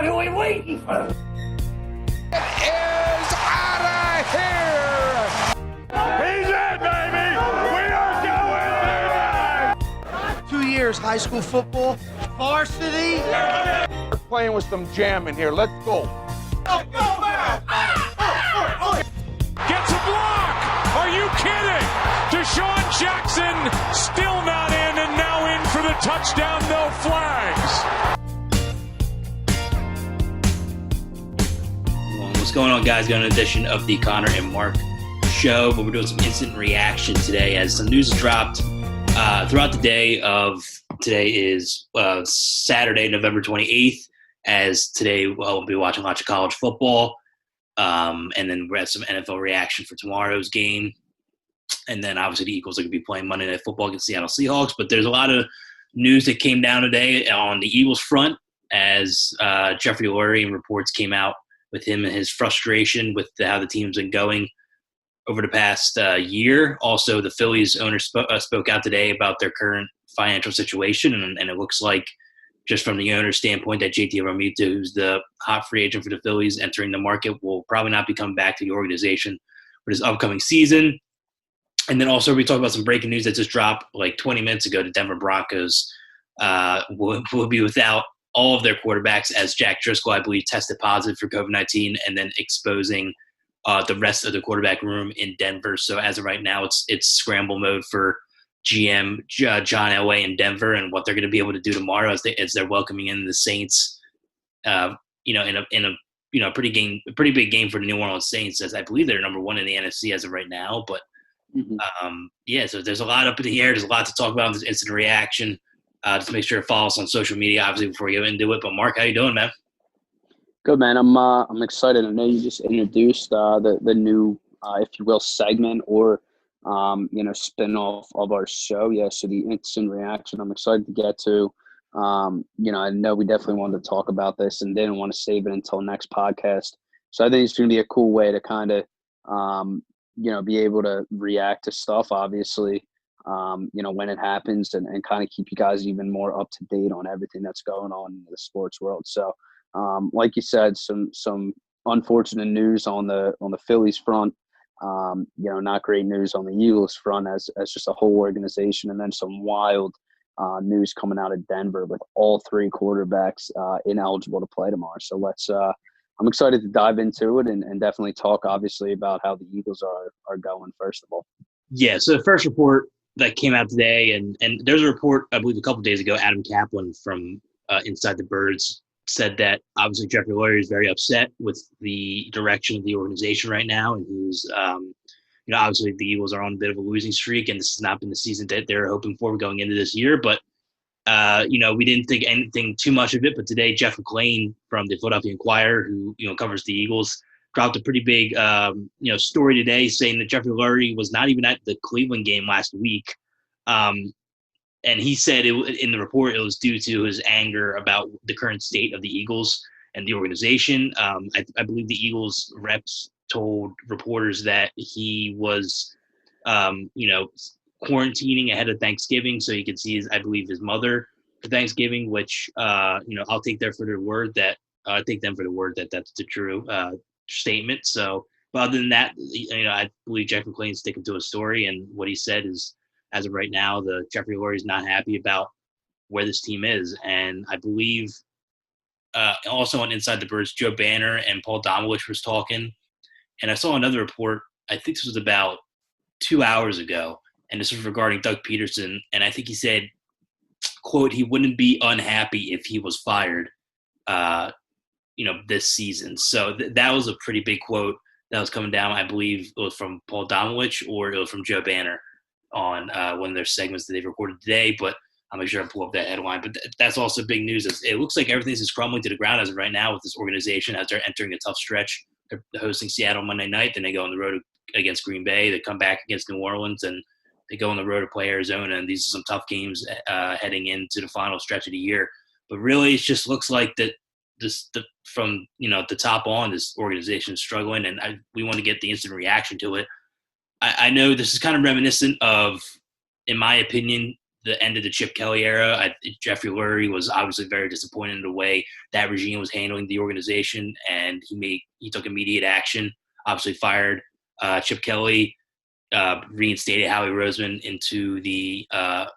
What are we waiting for? Is out of here! He's in, baby! We are going in! 2 years high school football, varsity. We're playing with some jam in here. Let's go. Gets a block! Are you kidding? Deshaun Jackson still not in and now in for the touchdown, no flags. What's going on, guys? Got an edition of the Connor and Mark show, but we're doing some instant reaction today as some news dropped throughout the day of today is Saturday, November 28th, as today we'll be watching lots of college football, and then we'll have some NFL reaction for tomorrow's game. And then obviously the Eagles are going to be playing Monday Night Football against Seattle Seahawks, but there's a lot of news that came down today on the Eagles front as Jeffrey Lurie and reports came out with him and his frustration with how the team's been going over the past year. Also, the Phillies owner spoke out today about their current financial situation, and it looks like, just from the owner's standpoint, that JT Realmuto, who's the hot free agent for the Phillies entering the market, will probably not be coming back to the organization for this upcoming season. And then also we talked about some breaking news that just dropped like 20 minutes ago. The Denver Broncos will be without all of their quarterbacks as Jack Driscoll, I believe, tested positive for COVID-19 and then exposing the rest of the quarterback room in Denver. So as of right now, it's scramble mode for GM John Elway in Denver and what they're going to be able to do tomorrow as they're welcoming in the Saints, in a pretty big game for the New Orleans Saints, as I believe they're number one in the NFC as of right now. But so there's a lot up in the air. There's a lot to talk about in this instant reaction. Just make sure to follow us on social media, obviously, before we go into it. But Mark, how you doing, man? Good, man. I'm excited. I know you just introduced the new, if you will, segment or spin-off of our show. Yeah, so the instant reaction. I'm excited to get to. I know we definitely wanted to talk about this and didn't want to save it until next podcast. So I think it's going to be a cool way to kind of, be able to react to stuff, obviously. When it happens and kind of keep you guys even more up to date on everything that's going on in the sports world. So, like you said, some unfortunate news on the Phillies front, not great news on the Eagles front as just a whole organization. And then some wild news coming out of Denver with all three quarterbacks ineligible to play tomorrow. So I'm excited to dive into it and definitely talk obviously about how the Eagles are going first of all. Yeah. So the first report that came out today, and there's a report, I believe, a couple of days ago, Adam Kaplan from Inside the Birds said that obviously Jeffrey Lurie is very upset with the direction of the organization right now, and who's, obviously the Eagles are on a bit of a losing streak, and this has not been the season that they're hoping for going into this year. But we didn't think anything too much of it. But today, Jeff McLean from the Philadelphia Inquirer, who covers the Eagles, dropped a pretty big, story today saying that Jeffrey Lurie was not even at the Cleveland game last week. And he said in the report it was due to his anger about the current state of the Eagles and the organization. I believe the Eagles reps told reporters that he was, quarantining ahead of Thanksgiving so he could see his mother for Thanksgiving, which, I'll take them for the word that that's the true statement. So, but other than that, I believe Jeff McLean's sticking to his story, and what he said is, as of right now, the Jeffrey Lurie is not happy about where this team is. And I believe also on Inside the Birds, Joe Banner and Paul Domowitch was talking, and I saw another report, I think this was about 2 hours ago, and this was regarding Doug Peterson, and I think he said, quote, he wouldn't be unhappy if he was fired this season. So that was a pretty big quote that was coming down. I believe it was from Paul Domowitch or it was from Joe Banner on one of their segments that they've recorded today. But I'll make sure I pull up that headline. But that's also big news. It looks like everything's just crumbling to the ground as of right now with this organization as they're entering a tough stretch. They're hosting Seattle Monday night, then they go on the road against Green Bay. They come back against New Orleans, and they go on the road to play Arizona. And these are some tough games heading into the final stretch of the year. But really, it just looks like that from the top on, this organization is struggling, and we want to get the instant reaction to it. I know this is kind of reminiscent of, in my opinion, the end of the Chip Kelly era. Jeffrey Lurie was obviously very disappointed in the way that regime was handling the organization, and he took immediate action. Obviously, fired Chip Kelly, reinstated Howie Roseman into the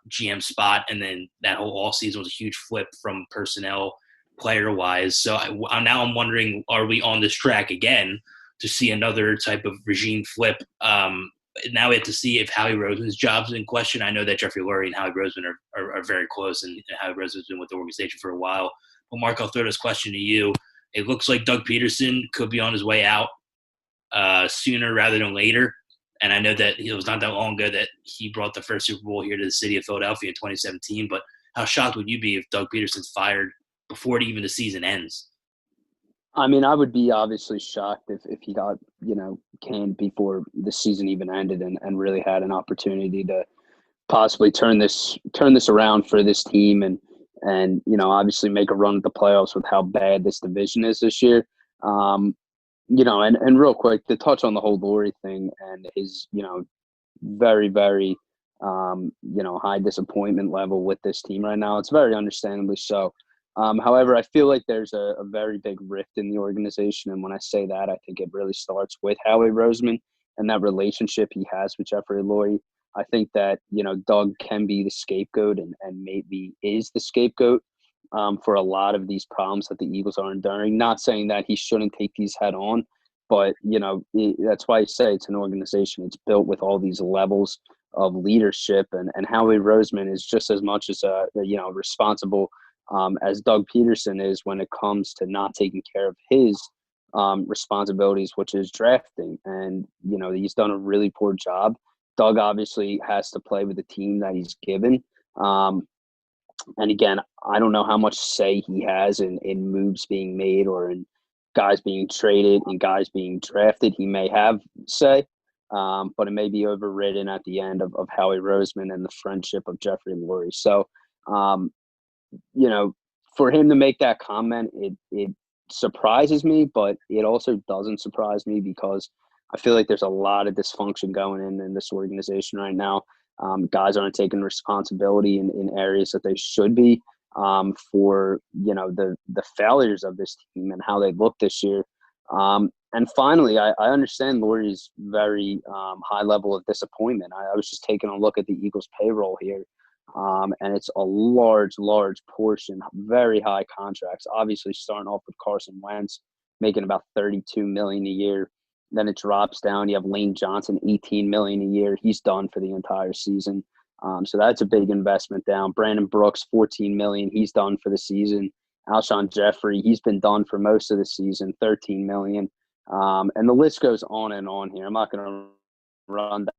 GM spot, and then that whole all season was a huge flip from personnel, player wise. So now I'm wondering, are we on this track again to see another type of regime flip? Now we have to see if Howie Roseman's job's in question. I know that Jeffrey Lurie and Howie Roseman are very close, and Howie Roseman's been with the organization for a while. But Mark, I'll throw this question to you. It looks like Doug Peterson could be on his way out sooner rather than later. And I know that it was not that long ago that he brought the first Super Bowl here to the city of Philadelphia in 2017. But how shocked would you be if Doug Peterson's fired before even the season ends? I mean, I would be obviously shocked if he got, canned before the season even ended and really had an opportunity to possibly turn this around for this team and obviously make a run at the playoffs with how bad this division is this year. And real quick, to touch on the whole Lurie thing and his, very, very, high disappointment level with this team right now. It's very understandably so. However, I feel like there's a very big rift in the organization. And when I say that, I think it really starts with Howie Roseman and that relationship he has with Jeffery Lurie. I think that, Doug can be the scapegoat and maybe is the scapegoat for a lot of these problems that the Eagles are enduring. Not saying that he shouldn't take these head on, but, that's why I say it's an organization. It's built with all these levels of leadership, and Howie Roseman is just as much as responsible as Doug Peterson is when it comes to not taking care of his responsibilities, which is drafting. And, he's done a really poor job. Doug obviously has to play with the team that he's given. And again, I don't know how much say he has in moves being made or in guys being traded and guys being drafted. He may have say, but it may be overridden at the end of Howie Roseman and the friendship of Jeffrey Lurie. So, for him to make that comment, it surprises me, but it also doesn't surprise me because I feel like there's a lot of dysfunction going in this organization right now. Guys aren't taking responsibility in areas that they should be for, the failures of this team and how they look this year. And finally, I understand Lurie's very high level of disappointment. I was just taking a look at the Eagles payroll here. And it's a large portion, very high contracts, obviously starting off with Carson Wentz, making about $32 million a year. Then it drops down. You have Lane Johnson, $18 million a year. He's done for the entire season. So that's a big investment down. Brandon Brooks, $14 million. He's done for the season. Alshon Jeffrey, he's been done for most of the season, $13 million. And the list goes on and on here. I'm not going to run that,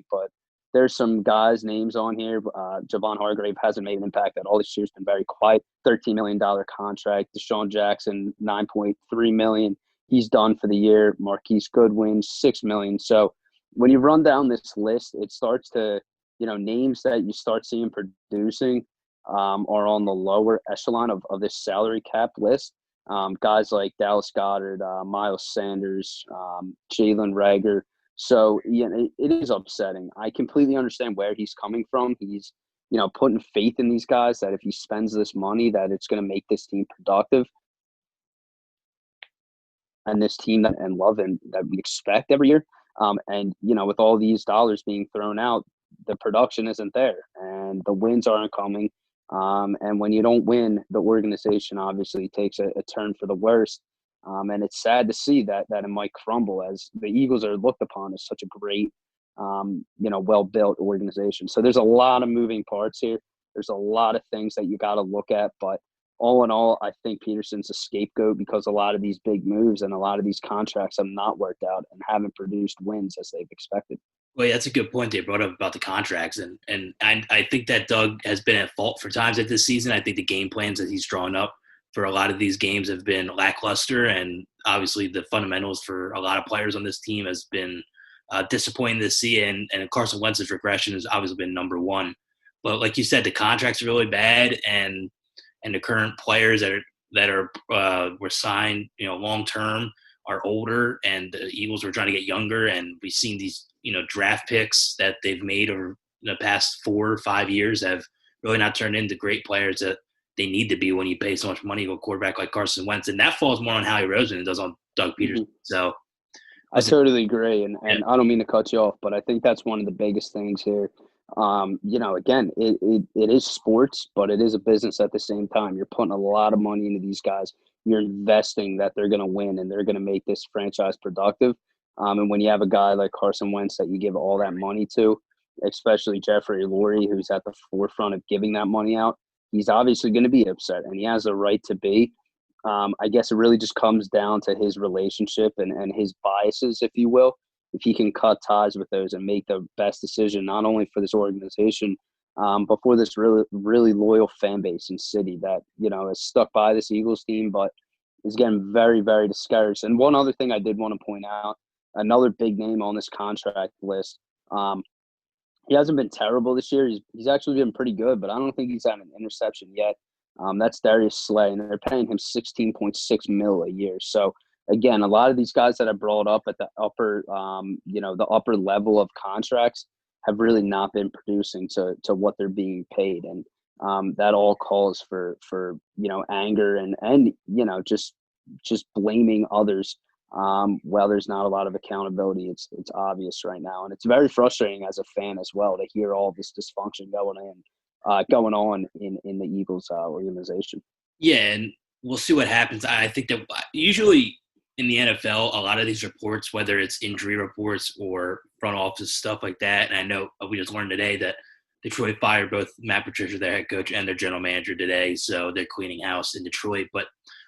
but there's some guys' names on here. Javon Hargrave hasn't made an impact at all this year. He's been very quiet. $13 million contract. Deshaun Jackson, $9.3 million. He's done for the year. Marquise Goodwin, $6 million. So when you run down this list, it starts to, names that you start seeing producing are on the lower echelon of this salary cap list. Guys like Dallas Goedert, Miles Sanders, Jalen Reagor. So, it is upsetting. I completely understand where he's coming from. He's, putting faith in these guys that if he spends this money, that it's going to make this team productive. And this team and love and that we expect every year. And, with all these dollars being thrown out, the production isn't there and the wins aren't coming. And when you don't win, the organization obviously takes a turn for the worst. And it's sad to see that it might crumble as the Eagles are looked upon as such a great, well-built organization. So there's a lot of moving parts here. There's a lot of things that you got to look at, but all in all, I think Peterson's a scapegoat because a lot of these big moves and a lot of these contracts have not worked out and haven't produced wins as they've expected. Well, yeah, that's a good point they brought up about the contracts. And I think that Doug has been at fault for times at this season. I think the game plans that he's drawn up for a lot of these games have been lackluster. And obviously the fundamentals for a lot of players on this team has been disappointing to see. And Carson Wentz's regression has obviously been number one. But like you said, the contracts are really bad. And the current players that were signed, long term are older, and the Eagles were trying to get younger. And we've seen these, draft picks that they've made over in the past 4 or 5 years have really not turned into great players that they need to be when you pay so much money to a quarterback like Carson Wentz. And that falls more on Howie Roseman than it does on Doug Peterson. Mm-hmm. So I totally agree. And Yeah. I don't mean to cut you off, but I think that's one of the biggest things here. Again, it is sports, but it is a business at the same time. You're putting a lot of money into these guys. You're investing that they're going to win and they're going to make this franchise productive. And when you have a guy like Carson Wentz that you give all that money to, especially Jeffrey Lurie, who's at the forefront of giving that money out, he's obviously going to be upset, and he has a right to be. I guess it really just comes down to his relationship and his biases, if you will. If he can cut ties with those and make the best decision, not only for this organization, but for this really, really loyal fan base and city that, is stuck by this Eagles team, but is getting very, very discouraged. And one other thing I did want to point out, another big name on this contract list, he hasn't been terrible this year. He's actually been pretty good, but I don't think he's had an interception yet. That's Darius Slay, and they're paying him $16.6 million a year. So again, a lot of these guys that I brought up at the upper, the upper level of contracts have really not been producing to what they're being paid, and that all calls for anger and just blaming others. Well, there's not a lot of accountability. It's obvious right now, and it's very frustrating as a fan as well to hear all this dysfunction going on in the Eagles organization. Yeah, and we'll see what happens. I think that usually in the NFL, a lot of these reports, whether it's injury reports or front office stuff like that, and I know we just learned today that Detroit fired both Matt Patricia, their head coach, and their general manager today, so they're cleaning house in Detroit. But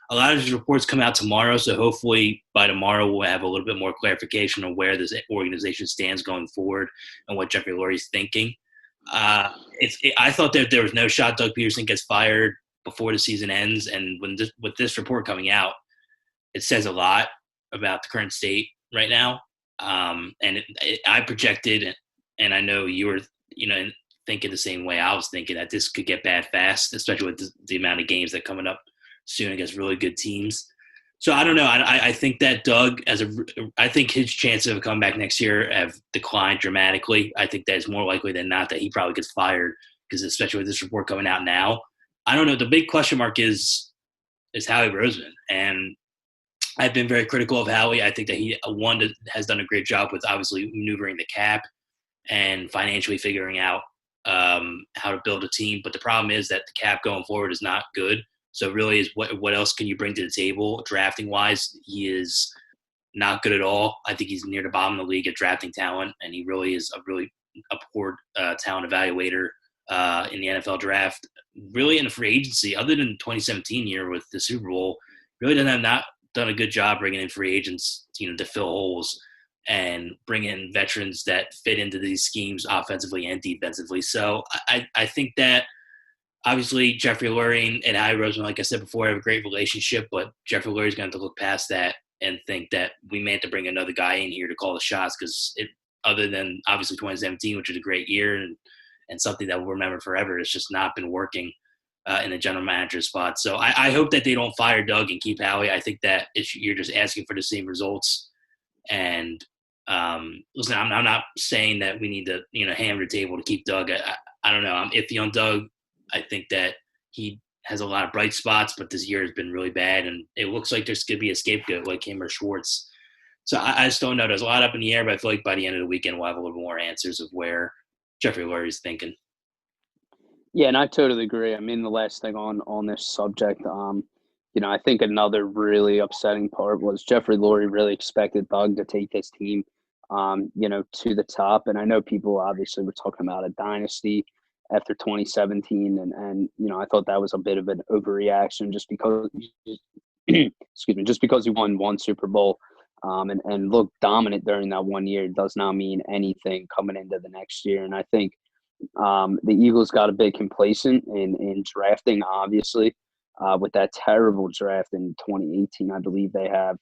a lot of these reports come out tomorrow, so hopefully by tomorrow we'll have a little bit more clarification on where this organization stands going forward and what Jeffrey Lurie is thinking. I thought that there was no shot Doug Peterson gets fired before the season ends, and with this report coming out, it says a lot about the current state right now. And I projected, and I know you were, thinking the same way I was thinking, that this could get bad fast, especially with the amount of games that are coming up soon against really good teams. So I don't know. I think that Doug, I think his chances of coming back next year have declined dramatically. I think that it's more likely than not that he probably gets fired, because especially with this report coming out now, I don't know. The big question mark is Howie Roseman, and I've been very critical of Howie. I think that he has done a great job with obviously maneuvering the cap and financially figuring out how to build a team. But the problem is that the cap going forward is not good. So really is what else can you bring to the table drafting wise? He is not good at all. I think he's near the bottom of the league at drafting talent, and he really is a poor talent evaluator in the NFL draft. Really in the free agency, other than the 2017 year with the Super Bowl, really not done a good job bringing in free agents, to fill holes and bring in veterans that fit into these schemes offensively and defensively. So I think that obviously Jeffrey Lurie and Howie Roseman, like I said before, have a great relationship, but Jeffrey Lurie is going to have to look past that and think that we may have to bring another guy in here to call the shots, because other than obviously 2017, which was a great year and something that we'll remember forever, it's just not been working in the general manager spot. So I hope that they don't fire Doug and keep Howie. I think that you're just asking for the same results. And listen, I'm not saying that we need to hammer the table to keep Doug. I don't know. I'm iffy on Doug. I think that he has a lot of bright spots, but this year has been really bad, and it looks like there's going to be a scapegoat like him or Schwartz. So I just don't know. There's a lot up in the air, but I feel like by the end of the weekend we'll have a little more answers of where Jeffrey Lurie is thinking. Yeah, and I totally agree. I mean, the last thing on this subject, I think another really upsetting part was Jeffrey Lurie really expected Doug to take this team, to the top. And I know people obviously were talking about a dynasty after 2017, and I thought that was a bit of an overreaction just because he won one Super Bowl and looked dominant during that 1 year does not mean anything coming into the next year. And I think the Eagles got a bit complacent in drafting, obviously, with that terrible draft in 2018. I believe they have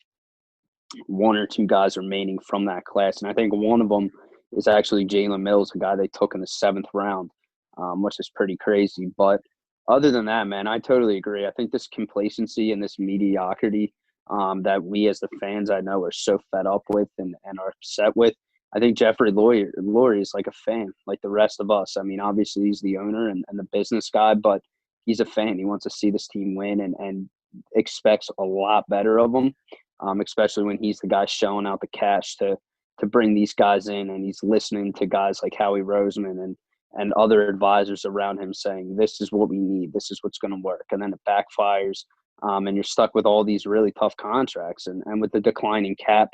one or two guys remaining from that class, and I think one of them is actually Jalen Mills, a guy they took in the 7th round. Which is pretty crazy. But other than that, man, I totally agree. I think this complacency and this mediocrity that we as the fans I know are so fed up with and are upset with I think Jeffrey Lurie is like a fan, like the rest of us. I mean, obviously he's the owner and the business guy, but he's a fan. He wants to see this team win and expects a lot better of them, especially when he's the guy showing out the cash to bring these guys in, and he's listening to guys like Howie Roseman and other advisors around him saying, this is what we need, this is what's going to work. And then it backfires, and you're stuck with all these really tough contracts. And with the declining cap,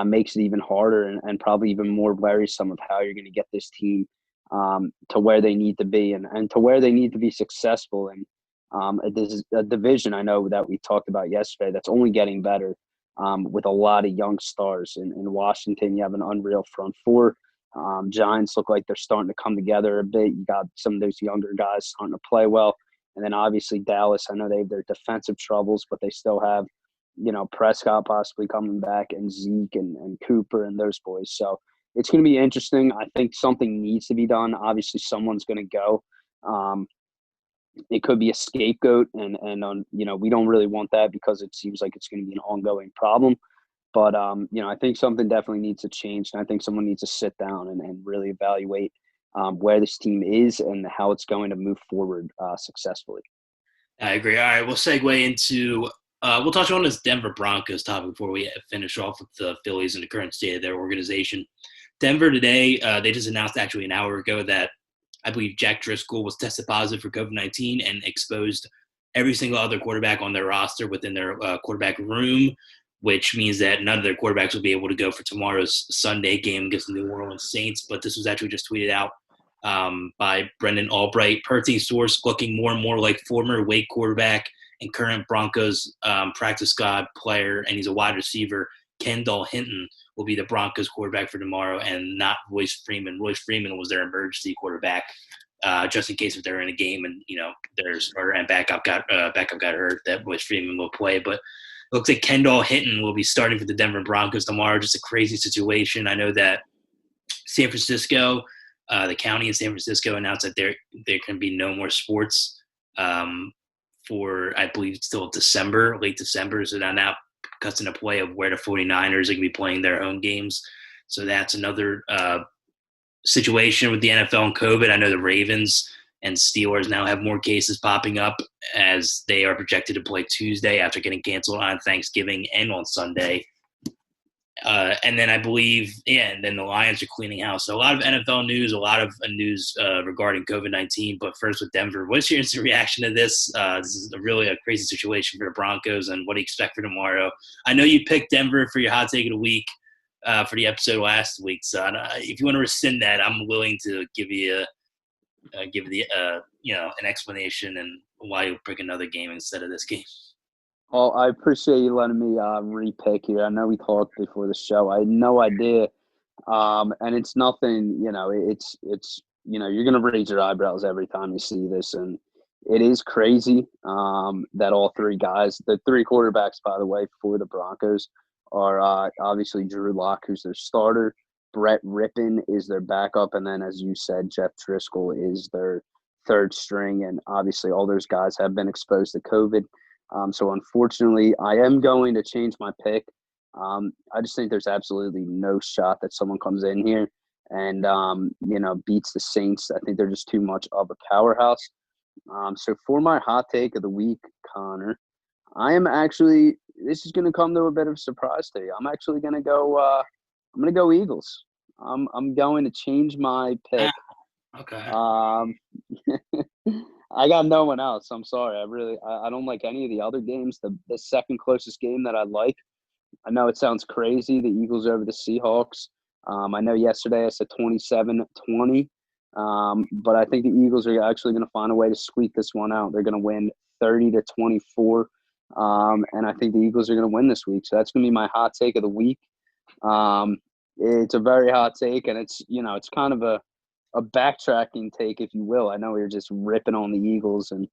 makes it even harder and probably even more worrisome of how you're going to get this team to where they need to be and to where they need to be successful. And this is a division I know that we talked about yesterday that's only getting better, with a lot of young stars. In Washington, you have an unreal front four. Giants look like they're starting to come together a bit. You got some of those younger guys starting to play well. And then obviously Dallas, I know they have their defensive troubles, but they still have, Prescott possibly coming back and Zeke and Cooper and those boys. So it's going to be interesting. I think something needs to be done. Obviously someone's going to go. It could be a scapegoat, and we don't really want that because it seems like it's going to be an ongoing problem. But, I think something definitely needs to change, and I think someone needs to sit down and really evaluate where this team is and how it's going to move forward successfully. I agree. All right, we'll segue into we'll touch on this Denver Broncos topic before we finish off with the Phillies and the current state of their organization. Denver today, they just announced actually an hour ago that I believe Jack Driscoll was tested positive for COVID-19 and exposed every single other quarterback on their roster within their quarterback room, which means that none of their quarterbacks will be able to go for tomorrow's Sunday game against the New Orleans Saints. But this was actually just tweeted out by Brendan Albright. Per team source, looking more and more like former Wake quarterback and current Broncos practice squad player, and he's a wide receiver, Kendall Hinton, will be the Broncos quarterback for tomorrow, and not Royce Freeman. Royce Freeman was their emergency quarterback, just in case if they're in a game and their starter and backup got hurt, that Royce Freeman will play. But it looks like Kendall Hinton will be starting for the Denver Broncos tomorrow. Just a crazy situation. I know that San Francisco, the county in San Francisco, announced that there can be no more sports for, I believe, still December, late December. So now cuts into play of where the 49ers are going to be playing their home games. So that's another situation with the NFL and COVID. I know the Ravens and Steelers now have more cases popping up as they are projected to play Tuesday after getting canceled on Thanksgiving and on Sunday. And then I believe, and then the Lions are cleaning house. So a lot of NFL news, a lot of news regarding COVID-19. But first with Denver, what's your instant reaction to this? This is really a crazy situation for the Broncos, and what do you expect for tomorrow? I know you picked Denver for your hot take of the week for the episode last week. So if you want to rescind that, I'm willing to give you an explanation and why you pick another game instead of this game. Well, I appreciate you letting me repick here. I know we talked before the show. I had no idea, and it's nothing. It's you're gonna raise your eyebrows every time you see this, and it is crazy that all three guys, the three quarterbacks, by the way, for the Broncos, are obviously Drew Lock, who's their starter, Brett Rippon is their backup, and then, as you said, Jeff Driscoll is their third string, and obviously all those guys have been exposed to COVID. So unfortunately, I am going to change my pick. I just think there's absolutely no shot that someone comes in here and, beats the Saints. I think they're just too much of a powerhouse. So for my hot take of the week, Connor, I am actually – this is going to come to a bit of a surprise to you. I'm actually going to go I'm going to go Eagles. I'm going to change my pick. Okay. I got no one else. I'm sorry. I don't like any of the other games. The second closest game that I like, I know it sounds crazy, the Eagles over the Seahawks. I know yesterday I said 27-20, but I think the Eagles are actually going to find a way to squeak this one out. They're going to win 30-24, and I think the Eagles are going to win this week. So that's going to be my hot take of the week. It's a very hot take, and it's kind of a backtracking take, if you will. I know you're just ripping on the Eagles and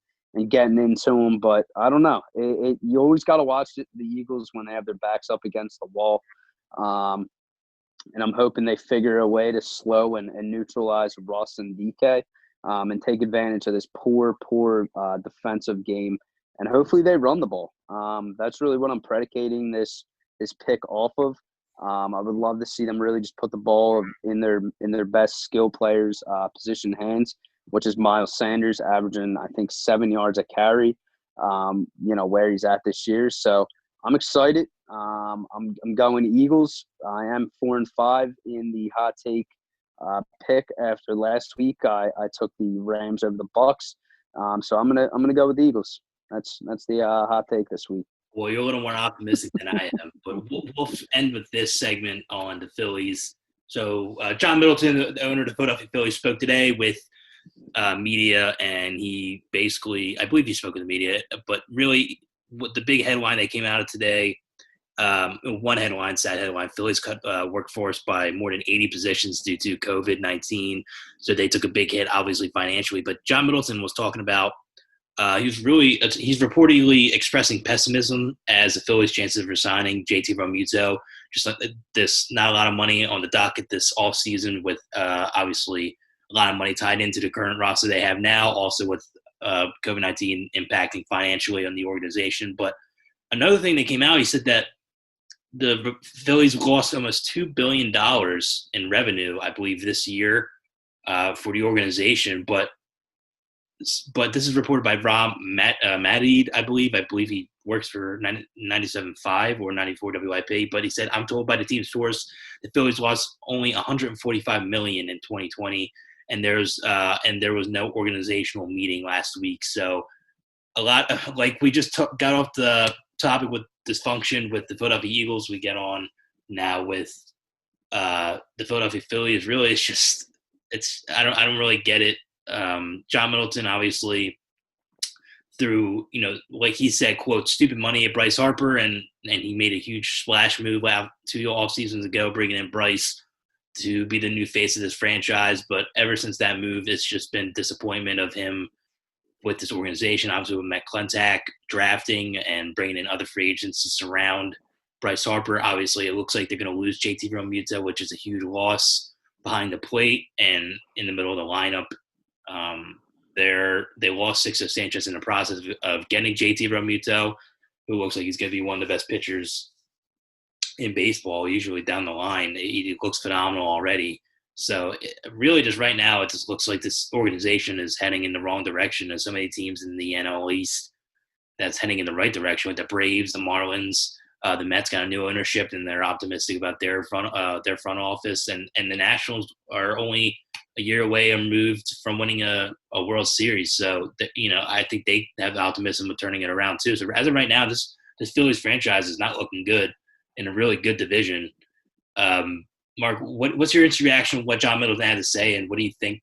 getting into them, but I don't know. You always got to watch the Eagles when they have their backs up against the wall. And I'm hoping they figure a way to slow and neutralize Russ and DK and take advantage of this poor defensive game. And hopefully they run the ball. That's really what I'm predicating this pick off of. I would love to see them really just put the ball in their best skill players' position hands, which is Miles Sanders averaging, I think, 7 yards a carry, where he's at this year. So I'm excited. I'm going Eagles. I am 4-5 in the hot take pick after last week. I took the Rams over the Bucks. So I'm gonna go with the Eagles. That's the hot take this week. Well, you're a little more optimistic than I am, but we'll end with this segment on the Phillies. So John Middleton, the owner of the Philadelphia Phillies, spoke today with media, and he basically, I believe he spoke with the media, but really what the big headline that came out of today, one headline, sad headline, Phillies cut workforce by more than 80 positions due to COVID-19. So they took a big hit, obviously, financially. But John Middleton was talking about he's reportedly expressing pessimism as the Phillies' chances of resigning JT Realmuto. Just like this, not a lot of money on the docket this offseason with obviously a lot of money tied into the current roster they have now, also with COVID-19 impacting financially on the organization. But another thing that came out, he said that the Phillies lost almost $2 billion in revenue, I believe, this year for the organization. But this is reported by Rob Madid, I believe. I believe he works for 97.5 or 94 WIP. But he said, I'm told by the team's source the Phillies lost only $145 million in 2020, and there was no organizational meeting last week. So a lot of, like we just got off the topic with dysfunction with the Philadelphia Eagles. We get on now with the Philadelphia Phillies. Really, I don't really get it. John Middleton, obviously, through, like he said, quote, stupid money at Bryce Harper, and he made a huge splash move out 2 off seasons ago, bringing in Bryce to be the new face of this franchise. But ever since that move, it's just been disappointment of him with this organization. Obviously, with Matt Klentak drafting and bringing in other free agents to surround Bryce Harper. Obviously, it looks like they're going to lose JT Realmuto, which is a huge loss behind the plate and in the middle of the lineup. They lost Sixto Sanchez in the process of getting JT Realmuto, who looks like he's going to be one of the best pitchers in baseball, usually down the line. He looks phenomenal already. So really just right now, it just looks like this organization is heading in the wrong direction. There's so many teams in the NL East that's heading in the right direction with the Braves, the Marlins. The Mets got a new ownership, and they're optimistic about their front office. And the Nationals are only a year away removed from winning a World Series. So, I think they have optimism of turning it around too. So as of right now, this Phillies franchise is not looking good in a really good division. Mark, what's your instant reaction to what John Middleton had to say, and what do you think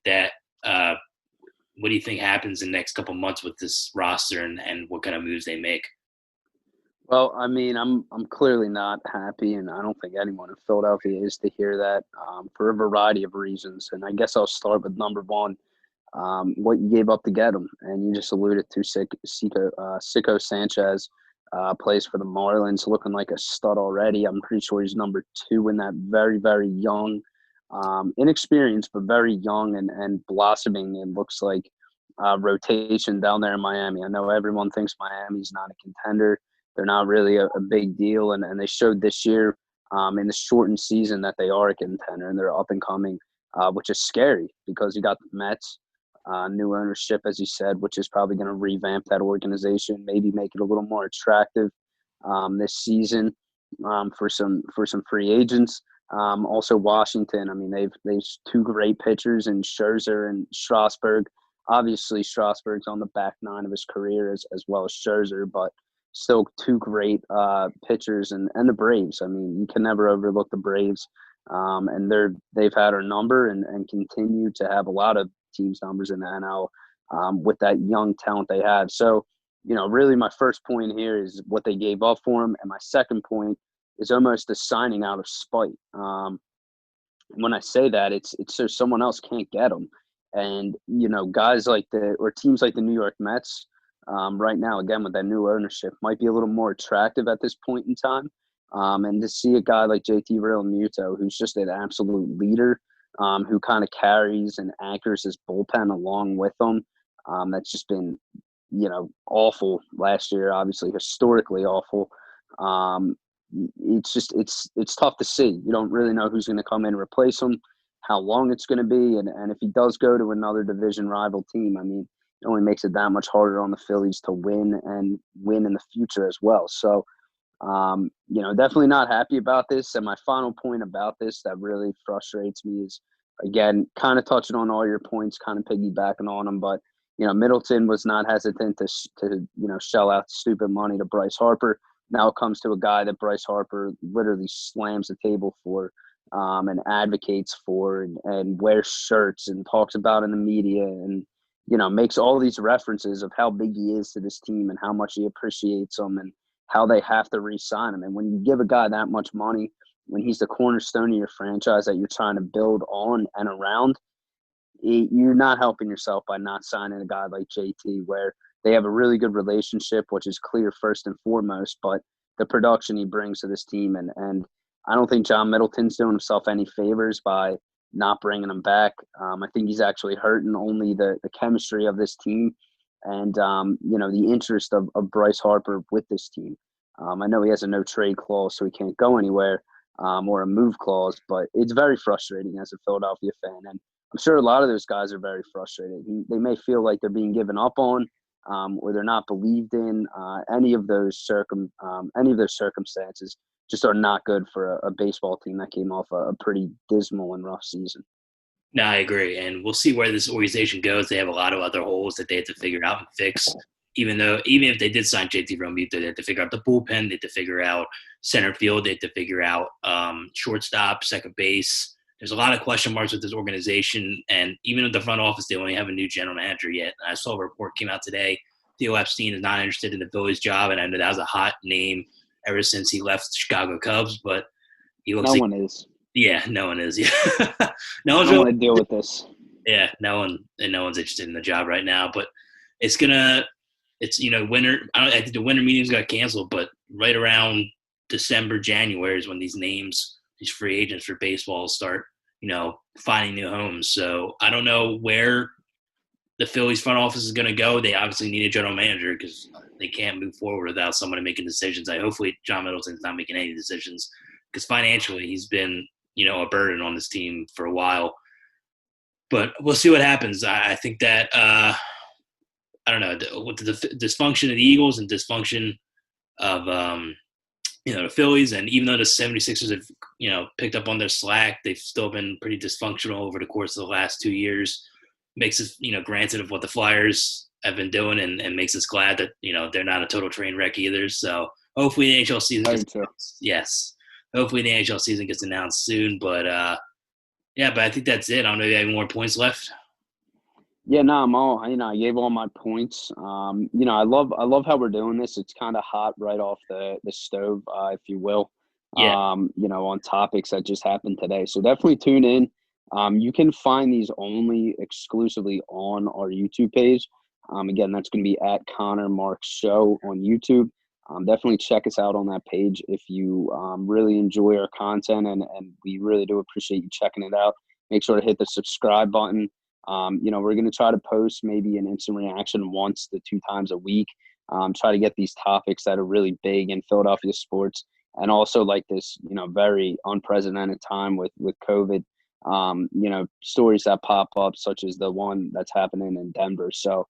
happens in the next couple months with this roster and what kind of moves they make? Well, I mean, I'm clearly not happy, and I don't think anyone in Philadelphia is to hear that for a variety of reasons. And I guess I'll start with number one, what you gave up to get him. And you just alluded to Sixto Sanchez plays for the Marlins, looking like a stud already. I'm pretty sure he's number 2 in that very, very young, inexperienced, but very young and blossoming. It looks like rotation down there in Miami. I know everyone thinks Miami's not a contender. They're not really a big deal, and they showed this year in the shortened season that they are a contender, and they're up and coming, which is scary because you got the Mets, new ownership, as you said, which is probably going to revamp that organization, maybe make it a little more attractive this season for some free agents. Also, Washington. I mean, they've 2 great pitchers in Scherzer and Strasburg. Obviously, Strasburg's on the back 9 of his career as well as Scherzer, but still 2 great pitchers, and the Braves. I mean, you can never overlook the Braves, and they've had our number and continue to have a lot of teams' numbers in the NL with that young talent they have. So, really my first point here is what they gave up for him, and my second point is almost a signing out of spite. When I say that, it's so someone else can't get them, and guys like teams like the New York Mets. Right now, again, with that new ownership, might be a little more attractive at this point in time. And to see a guy like JT Realmuto, who's just an absolute leader, who kind of carries and anchors his bullpen along with him, that's just been, awful last year, obviously historically awful. it's tough to see. You don't really know who's going to come in and replace him, how long it's going to be, and if he does go to another division rival team, I mean, it only makes it that much harder on the Phillies to win and win in the future as well. So, definitely not happy about this. And my final point about this that really frustrates me is, again, kind of touching on all your points, kind of piggybacking on them, but Middleton was not hesitant to shell out stupid money to Bryce Harper. Now it comes to a guy that Bryce Harper literally slams the table for, and advocates for, and wears shirts and talks about in the media, and makes all these references of how big he is to this team and how much he appreciates them and how they have to re-sign him. And when you give a guy that much money, when he's the cornerstone of your franchise that you're trying to build on and around, you're not helping yourself by not signing a guy like JT, where they have a really good relationship, which is clear first and foremost, but the production he brings to this team. And I don't think John Middleton's doing himself any favors by not bringing him back. I think he's actually hurting only the chemistry of this team and, the interest of Bryce Harper with this team. I know he has a no-trade clause, so he can't go anywhere, or a move clause, but it's very frustrating as a Philadelphia fan. And I'm sure a lot of those guys are very frustrated. They may feel like they're being given up on, or they're not believed in. Any of those circumstances just are not good for a baseball team that came off a pretty dismal and rough season. No, I agree. And we'll see where this organization goes. They have a lot of other holes that they have to figure out and fix. Even if they did sign JT Realmuto, they have to figure out the bullpen. They have to figure out center field. They have to figure out shortstop, second base. There's a lot of question marks with this organization. And even at the front office, they only have a new general manager yet. And I saw a report came out today. Theo Epstein is not interested in the Phillies job. And I know that was a hot name ever since he left the Chicago Cubs. But he looks no one is. Yeah, no one is. Yeah. No one's really deal with this. Yeah, no one's interested in the job right now. But it's winter. I think the winter meetings got canceled, but right around December, January is when these free agents for baseball start, finding new homes. So I don't know where the Phillies front office is going to go. They obviously need a general manager because they can't move forward without somebody making decisions. Hopefully John Middleton's not making any decisions because financially he's been, a burden on this team for a while. But we'll see what happens. I think that I don't know, with the dysfunction of the Eagles and dysfunction of the Phillies, and even though the 76ers have picked up on their slack, they've still been pretty dysfunctional over the course of the last 2 years. Makes us granted of what the Flyers have been doing, and makes us glad that they're not a total train wreck either. So hopefully the NHL season gets announced. Yes, hopefully the NHL season gets announced soon. But but I think that's it. I don't know if you have any more points left. Yeah, no, I'm all. I gave all my points. I love how we're doing this. It's kind of hot right off the stove, if you will. Yeah. On topics that just happened today. So definitely tune in. You can find these only exclusively on our YouTube page. Again, that's going to be at Connor Marks Show on YouTube. Definitely check us out on that page if you really enjoy our content, and we really do appreciate you checking it out. Make sure to hit the subscribe button. We're going to try to post maybe an instant reaction 1 to 2 times a week. Try to get these topics that are really big in Philadelphia sports, and also like this, very unprecedented time with COVID. Stories that pop up, such as the one that's happening in Denver. So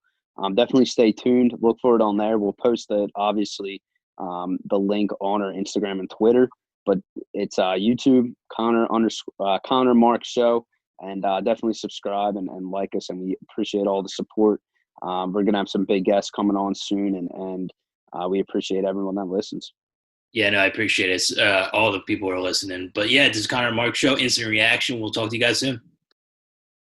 definitely stay tuned. Look for it on there. We'll post it, obviously, the link on our Instagram and Twitter, but it's YouTube, Connor Marks Show, and definitely subscribe and like us, and we appreciate all the support. We're going to have some big guests coming on soon, and we appreciate everyone that listens. Yeah, no, I appreciate it. All the people who are listening. But yeah, this is Connor Marks Show, Instant Reaction. We'll talk to you guys soon.